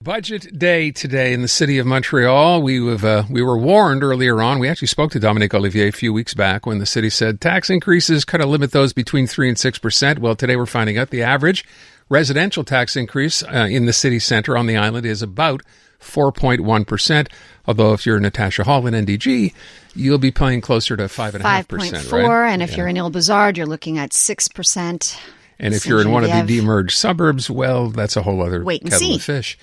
Budget day today in the city of Montreal. We were warned earlier on. We actually spoke to Dominique Olivier a few weeks back when the city said tax increases kind of limit those between 3 and 6%. Well, today we're finding out the average residential tax increase in the city centre on the island is about 4.1%. Although if you're Natasha Hall in NDG, you'll be paying closer to 5.5%. 5.4%, right? And if you're in Il-Bizarre, you're looking at 6%. And if you're in one of the demerged suburbs, well, that's a whole other kettle of fish.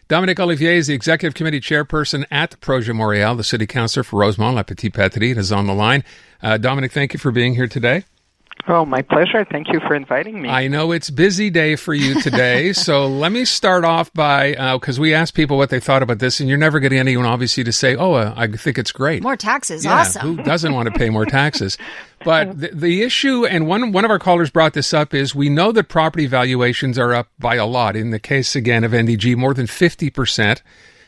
Dominique Olivier is the Executive Committee Chairperson at Projet Montreal, the City Councilor for Rosemont, La Petite-Patrie, and is on the line. Dominique, thank you for being here today. Oh, my pleasure. Thank you for inviting me. I know it's a busy day for you today, so let me start off by, because we asked people what they thought about this, and you're never getting anyone, obviously, to say, I think it's great. More taxes, yeah, awesome. Who doesn't want to pay more taxes? But the issue, and one of our callers brought this up, is we know that property valuations are up by a lot. In the case, again, of NDG, more than 50%.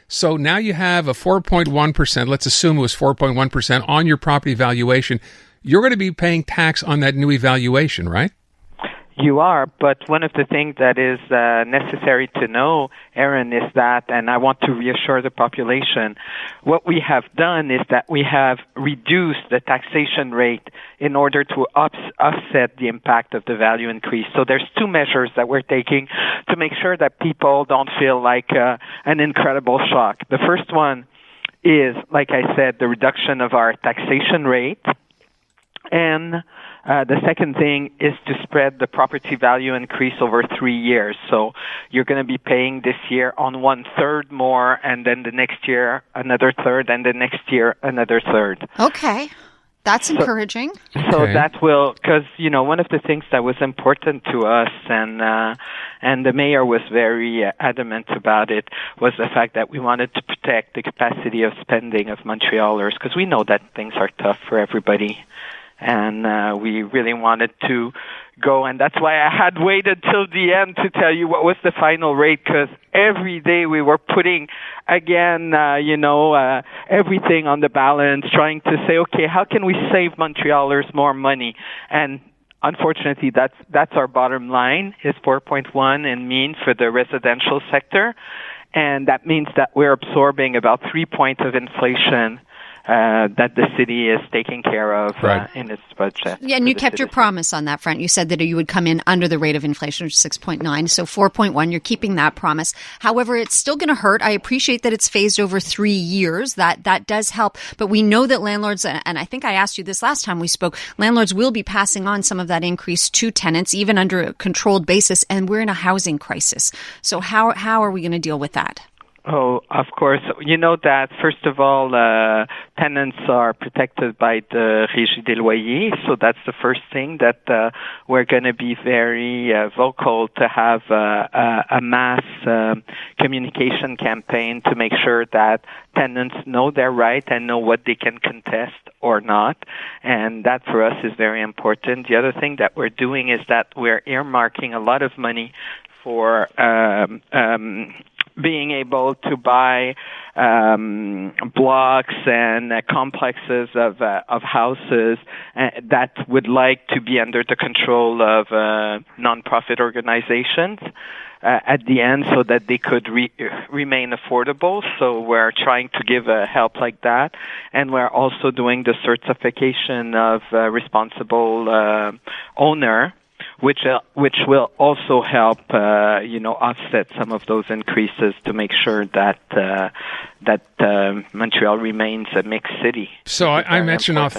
So now you have a 4.1%, let's assume it was 4.1% on your property valuation. You're going to be paying tax on that new evaluation, right? You are, but one of the things that is necessary to know, Aaron, is that, and I want to reassure the population, what we have done is that we have reduced the taxation rate in order to offset the impact of the value increase. So there's two measures that we're taking to make sure that people don't feel like an incredible shock. The first one is, like I said, the reduction of our taxation rate. And the second thing is to spread the property value increase over 3 years. So you're going to be paying this year on 1/3 more, and then the next year another third, and the next year another third. Okay. That's encouraging. So that will, because, one of the things that was important to us, and the mayor was very adamant about it, was the fact that we wanted to protect the capacity of spending of Montrealers, because we know that things are tough for everybody. And we really wanted to go, and that's why I had waited till the end to tell you what was the final rate, because every day we were putting, again, everything on the balance, trying to say, okay, how can we save Montrealers more money? And unfortunately, that's our bottom line, is 4.1 and mean for the residential sector. And that means that we're absorbing about 3 points of inflation that the city is taking care of in its budget. Yeah, and you kept your promise on that front. You said that you would come in under the rate of inflation, which is 6.9, so 4.1. You're keeping that promise. However, it's still going to hurt. I appreciate that it's phased over 3 years. That does help. But we know that landlords, and I think I asked you this last time we spoke, landlords will be passing on some of that increase to tenants, even under a controlled basis, and we're in a housing crisis. So how are we going to deal with that? Oh, of course. You know that, first of all, tenants are protected by the Régie des Loyers, so that's the first thing that we're going to be very vocal to have a mass communication campaign to make sure that tenants know their right and know what they can contest or not, and that for us is very important. The other thing that we're doing is that we're earmarking a lot of money for being able to buy blocks and complexes of houses that would like to be under the control of nonprofit organizations at the end, so that they could remain affordable. So we're trying to give help like that, and we're also doing the certification of responsible owner, which will also help, offset some of those increases to make sure that Montreal remains a mixed city. So I mentioned off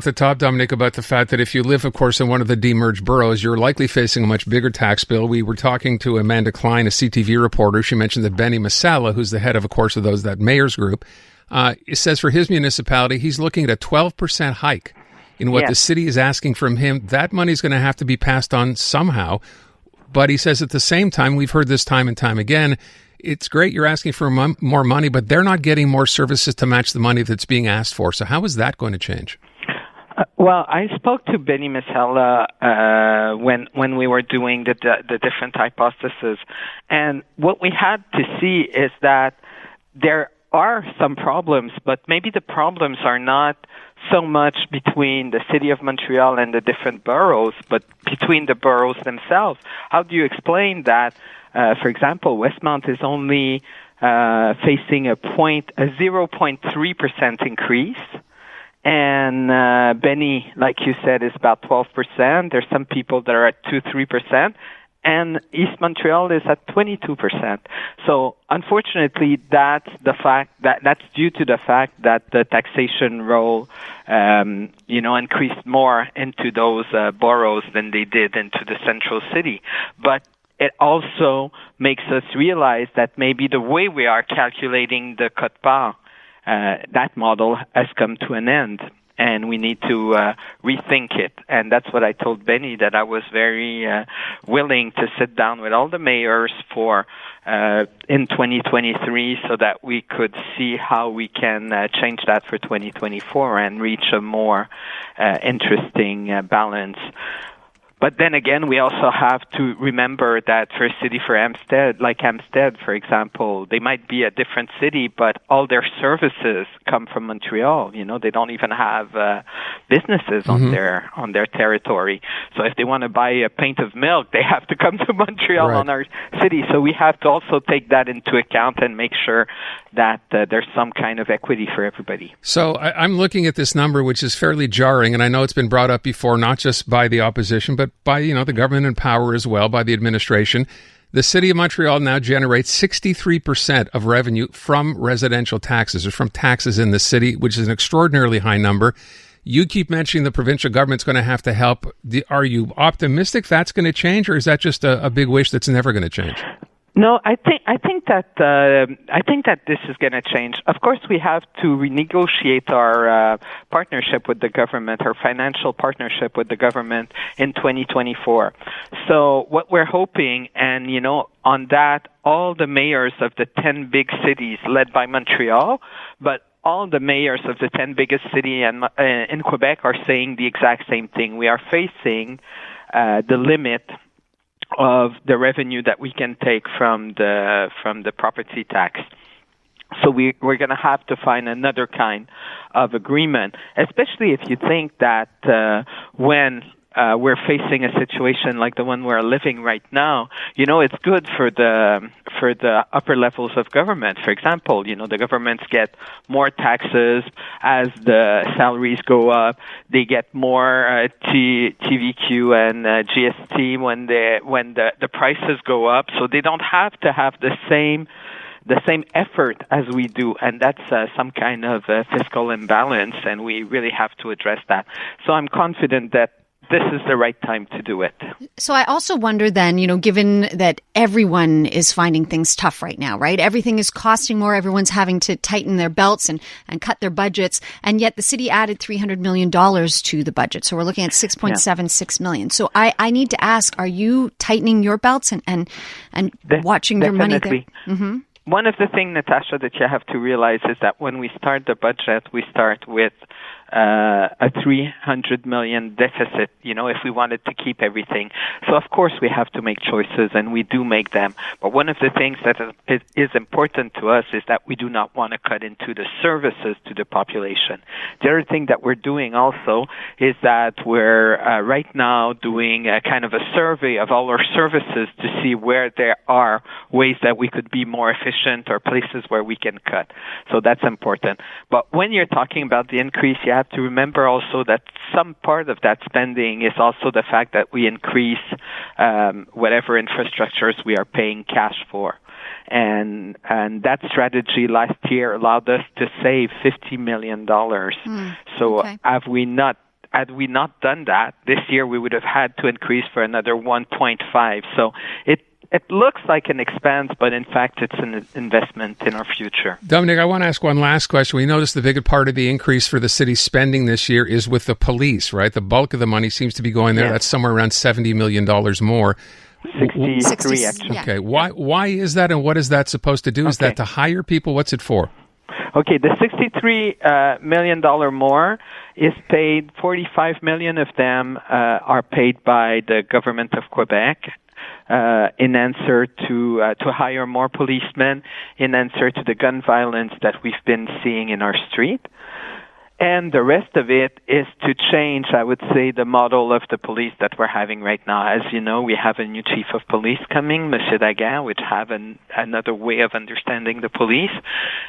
the top, Dominique, about the fact that if you live, of course, in one of the demerged boroughs, you're likely facing a much bigger tax bill. We were talking to Amanda Klein, a CTV reporter. She mentioned that Benny Masala, who's the head of course, of that mayor's group, says for his municipality, he's looking at a 12% hike in what the city is asking from him. That money is going to have to be passed on somehow. But he says at the same time, we've heard this time and time again, it's great you're asking for more money, but they're not getting more services to match the money that's being asked for. So how is that going to change? Well, I spoke to Benny Masala when we were doing the different hypotheses. And what we had to see is that there are some problems, but maybe the problems are not so much between the city of Montreal and the different boroughs, but between the boroughs themselves. How do you explain that For example, Westmount is only facing a 0.3% increase. And Benny, like you said, is about 12%. There's some people that are at 2-3%. And East Montreal is at 22%. So unfortunately, that's due to the fact that the taxation roll, increased more into those boroughs than they did into the central city. But it also makes us realize that maybe the way we are calculating the quote-part, that model has come to an end. And we need to rethink it. And that's what I told Benny, that I was very willing to sit down with all the mayors in 2023 so that we could see how we can change that for 2024 and reach a more interesting balance. But then again, we also have to remember that for a city for Amstead, for example, they might be a different city, but all their services come from Montreal. They don't even have businesses on their territory. So if they want to buy a pint of milk, they have to come to Montreal on our city. So we have to also take that into account and make sure that there's some kind of equity for everybody. So I'm looking at this number, which is fairly jarring, and I know it's been brought up before, not just by the opposition, but by the government in power as well, by the administration. The city of Montreal now generates 63% of revenue from residential taxes, or from taxes in the city, which is an extraordinarily high number. You keep mentioning the provincial government's going to have to help. Are you optimistic that's going to change, or is that just a big wish that's never going to change? No, I think that this is going to change. Of course, we have to renegotiate our partnership with the government, our financial partnership with the government in 2024. So what we're hoping, and on that, all the mayors of the 10 big cities, led by Montreal, but all the mayors of the 10 biggest cities in Quebec are saying the exact same thing. We are facing the limit of the revenue that we can take from the property tax. So we're going to have to find another kind of agreement, especially if you think that when we're facing a situation like the one we're living right now, it's good for the upper levels of government. For example, the governments get more taxes as the salaries go up. They get more TVQ and GST when the prices go up. So they don't have to have the same effort as we do, and that's some kind of fiscal imbalance, and we really have to address that. So I'm confident that this is the right time to do it. So I also wonder then, given that everyone is finding things tough right now, right? Everything is costing more. Everyone's having to tighten their belts and cut their budgets. And yet the city added $300 million to the budget. So we're looking at $6.76 million. So I need to ask, are you tightening your belts and watching your money there? Mm-hmm. One of the things, Natasha, that you have to realize is that when we start the budget, we start with a $300 million deficit, if we wanted to keep everything. So, of course, we have to make choices, and we do make them. But one of the things that is important to us is that we do not want to cut into the services to the population. The other thing that we're doing also is that we're right now doing a kind of a survey of all our services to see where there are ways that we could be more efficient or places where we can cut. So that's important. But when you're talking about the increase, you have to remember also that some part of that spending is also the fact that we increase whatever infrastructures we are paying cash for. And that strategy last year allowed us to save $50 million. So okay. Had we not done that, this year we would have had to increase for another 1.5. So it looks like an expense, but in fact, it's an investment in our future. Dominique, I want to ask one last question. We noticed the bigger part of the increase for the city's spending this year is with the police, right? The bulk of the money seems to be going there. Yes. That's somewhere around $70 million more. 63, actually. Okay. Why is that, and what is that supposed to do? Is that to hire people? What's it for? Okay, the $63 million more is paid. $45 million of them are paid by the government of Quebec. In answer to hire more policemen, in answer to the gun violence that we've been seeing in our street. And the rest of it is to change, I would say, the model of the police that we're having right now. As you know, we have a new chief of police coming, Monsieur Daguerre, which have another way of understanding the police.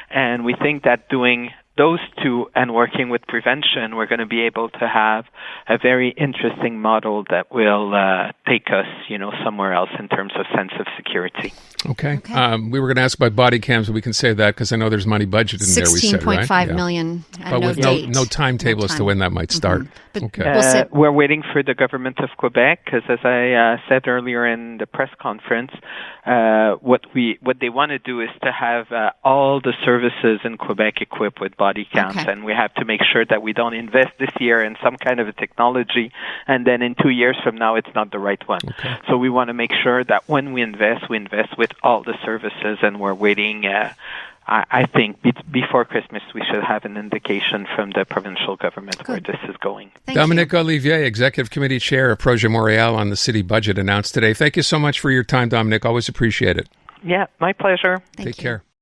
And we think that doing those two and working with prevention, we're going to be able to have a very interesting model that will take us, somewhere else in terms of sense of security. Okay. We were going to ask about body cams, but we can save that because I know there's money budgeted in there. We said, right? $16.5 million. But with no timetable as to when that might start. Mm-hmm. Okay. We're waiting for the government of Quebec because, as I said earlier in the press conference, what they want to do is to have all the services in Quebec equipped with body cams, and we have to make sure that we don't invest this year in some kind of a technology, and then in 2 years from now it's not the right one. Okay. So we want to make sure that when we invest with all the services, and we're waiting. I think before Christmas we should have an indication from the provincial government where this is going. Dominique Olivier, Executive Committee Chair of Projet Montreal on the city budget announced today. Thank you so much for your time, Dominique. Always appreciate it. Yeah, my pleasure. Take care.